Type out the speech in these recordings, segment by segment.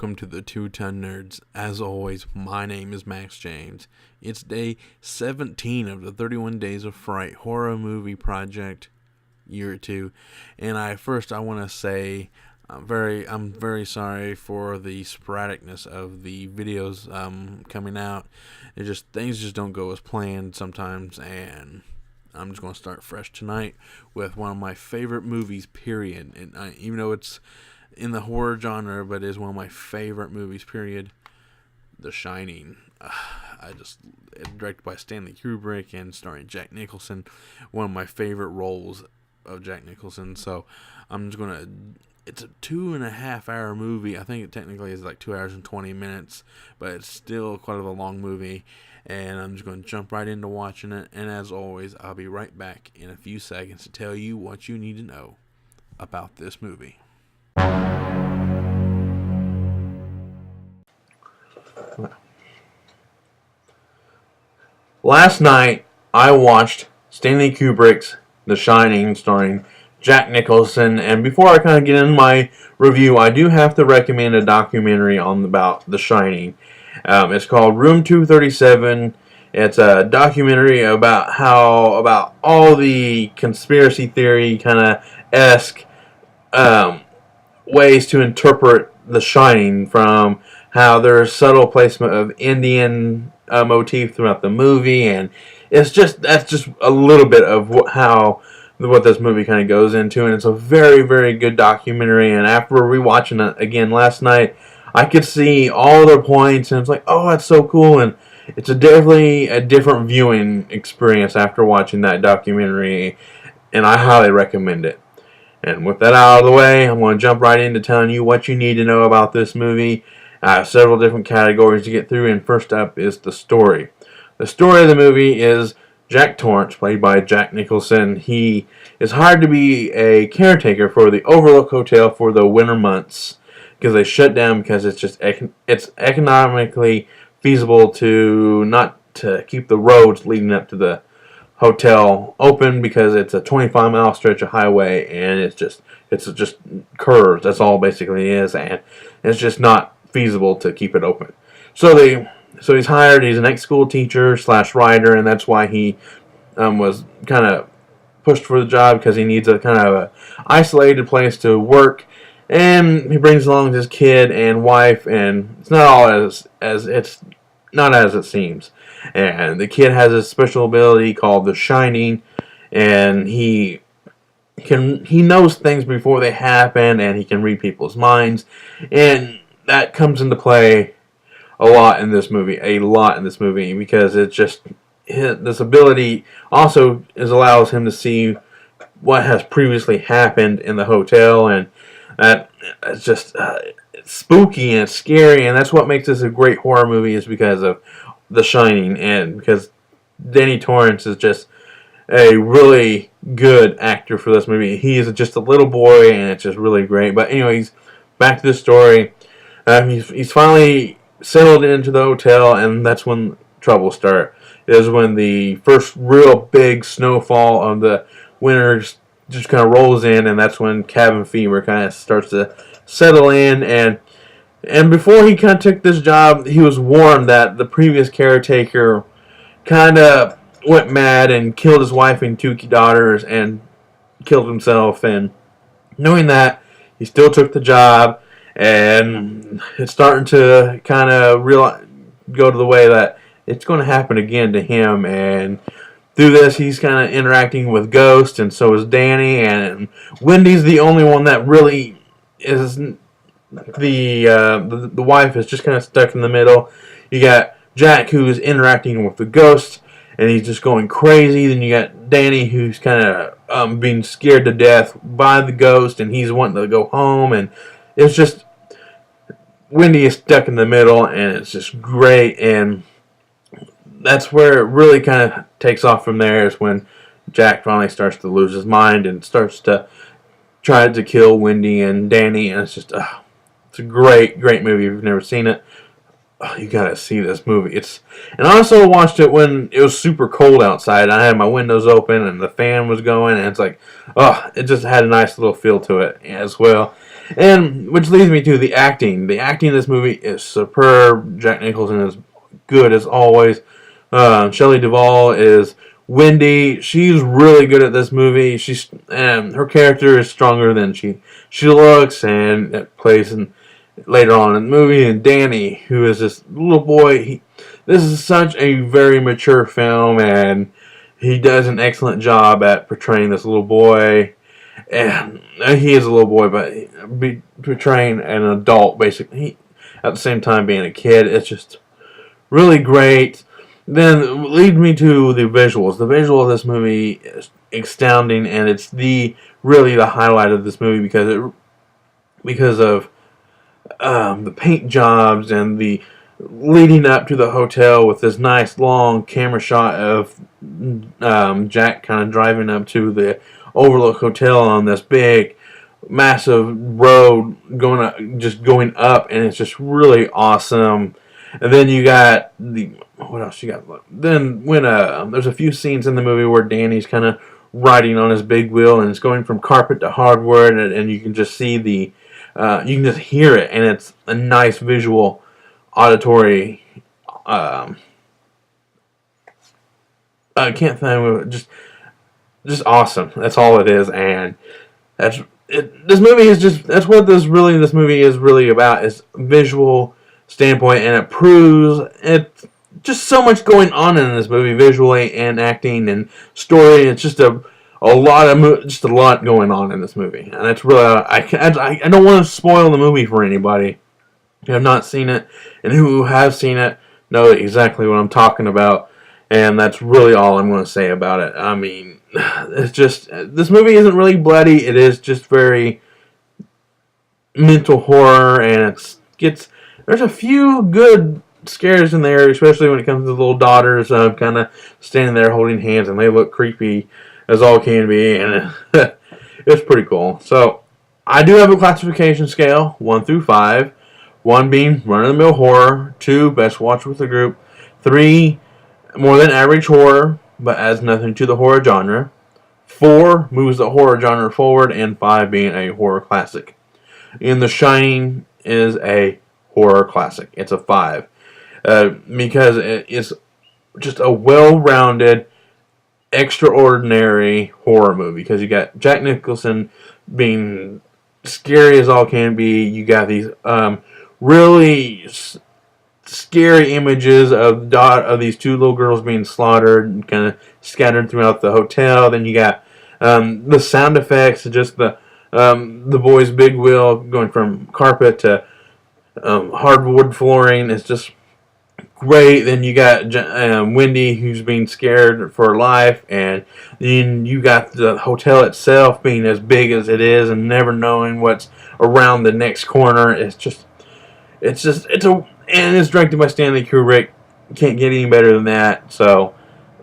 welcome to the Two Ton Nerds. As always, my name is Max James. It's day 17 of the 31 Days of Fright horror movie project, year 2. And I want to say I'm very sorry for the sporadicness of the videos coming out. Things just don't go as planned sometimes, and I'm just going to start fresh tonight with one of my favorite movies, period. And even though it's in the horror genre, but is one of my favorite movies, period. The Shining. Directed by Stanley Kubrick and starring Jack Nicholson. One of my favorite roles of Jack Nicholson. So it's a 2.5 hour movie. I think it technically is like 2 hours and 20 minutes, but it's still quite a long movie. And I'm just going to jump right into watching it. And as always, I'll be right back in a few seconds to tell you what you need to know about this movie. Last night, I watched Stanley Kubrick's The Shining, starring Jack Nicholson. And before I kind of get into my review, I do have to recommend a documentary about The Shining. It's called Room 237. It's a documentary about all the conspiracy theory kind of esque ways to interpret The Shining, from how there's subtle placement of Indian motif throughout the movie, and that's just a little bit of what this movie kind of goes into, and it's a very, very good documentary. And after rewatching it again last night, I could see all their points, and it's like, oh, that's so cool, and it's definitely a different viewing experience after watching that documentary, and I highly recommend it. And with that out of the way, I'm going to jump right into telling you what you need to know about this movie. I have several different categories to get through, and first up is the story. The story of the movie is Jack Torrance, played by Jack Nicholson. He is hired to be a caretaker for the Overlook Hotel for the winter months, because they shut down because it's economically feasible to keep the roads leading up to the hotel open, because it's a 25-mile stretch of highway, and it's just curves. That's all basically it is, and it's just not feasible to keep it open. So he's hired. He's an ex-school teacher / writer, and that's why he was kind of pushed for the job, because he needs a kind of a isolated place to work. And he brings along his kid and wife, and it's not all as it seems. And the kid has a special ability called the Shining, and he knows things before they happen, and he can read people's minds, and that comes into play a lot in this movie, because it's just this ability also allows him to see what has previously happened in the hotel, and it's just it's spooky and it's scary, and that's what makes this a great horror movie, is because of The Shining, and because Danny Torrance is just a really good actor for this movie. He is just a little boy, and it's just really great. But anyways, back to the story. He's finally settled into the hotel, and that's when trouble starts. Is when the first real big snowfall of the winter just kind of rolls in, and that's when cabin fever kind of starts to settle in. And before he kind of took this job, he was warned that the previous caretaker kind of went mad and killed his wife and 2 daughters and killed himself. And knowing that, he still took the job, and it's starting to kind of go to the way that it's going to happen again to him. And through this, he's kind of interacting with ghosts, and so is Danny. And Wendy's the only one that really is. The wife is just kind of stuck in the middle. You got Jack, who is interacting with the ghosts, and he's just going crazy. Then you got Danny, who's kind of being scared to death by the ghost, and he's wanting to go home. And it's just, Wendy is stuck in the middle, and it's just great. And that's where it really kind of takes off from there, is when Jack finally starts to lose his mind and starts to try to kill Wendy and Danny. And it's just, it's a great, great movie. If you've never seen it, you gotta see this movie. And I also watched it when it was super cold outside. I had my windows open and the fan was going, and it's like, it just had a nice little feel to it as well. And which leads me to the acting. The acting in this movie is superb. Jack Nicholson is good as always. Shelley Duvall is Wendy. She's really good at this movie. Her character is stronger than she looks, and it plays later on in the movie. And Danny, who is this little boy, this is such a very mature film, and he does an excellent job at portraying this little boy. And he is a little boy, but portraying an adult, basically, at the same time being a kid. It's just really great. Then it leads me to the visuals. The visual of this movie is astounding, and it's really the highlight of this movie because of the paint jobs and the leading up to the hotel with this nice long camera shot of Jack kind of driving up to the Overlook Hotel on this big, massive road going up, and it's just really awesome. And then you got what else you got? Then when there's a few scenes in the movie where Danny's kind of riding on his big wheel, and it's going from carpet to hardwood, and you can just see you can just hear it, and it's a nice visual, auditory. I can't think of it. Just awesome. That's all it is, and that's it. This movie is that's what this movie is really about, is visual standpoint, and it proves it's just so much going on in this movie visually and acting and story. It's just a lot going on in this movie, and it's really I don't want to spoil the movie for anybody who have not seen it, and who have seen it know exactly what I'm talking about. And that's really all I'm going to say about it. I mean, it's just, this movie isn't really bloody. It is just very mental horror, and there's a few good scares in there, especially when it comes to the little daughters kind of standing there holding hands, and they look creepy as all can be, and it's pretty cool. So, I do have a classification scale, 1 through 5. 1 being run-of-the-mill horror, 2 best watch with a group, 3 more than average horror, but adds nothing to the horror genre, 4 moves the horror genre forward, and 5 being a horror classic. And The Shining is a horror classic. It's a 5. Because it's just a well-rounded, extraordinary horror movie. Because you got Jack Nicholson being scary as all can be. You got these really scary images of these 2 little girls being slaughtered and kind of scattered throughout the hotel. Then you got the sound effects, just the boy's big wheel going from carpet to hardwood flooring. It's just great. Then you got Wendy, who's being scared for her life, and then you got the hotel itself being as big as it is and never knowing what's around the next corner. And it's directed by Stanley Kubrick. Can't get any better than that. So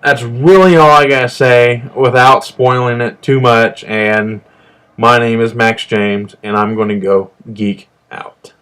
that's really all I gotta say without spoiling it too much. And my name is Max James, and I'm going to go geek out.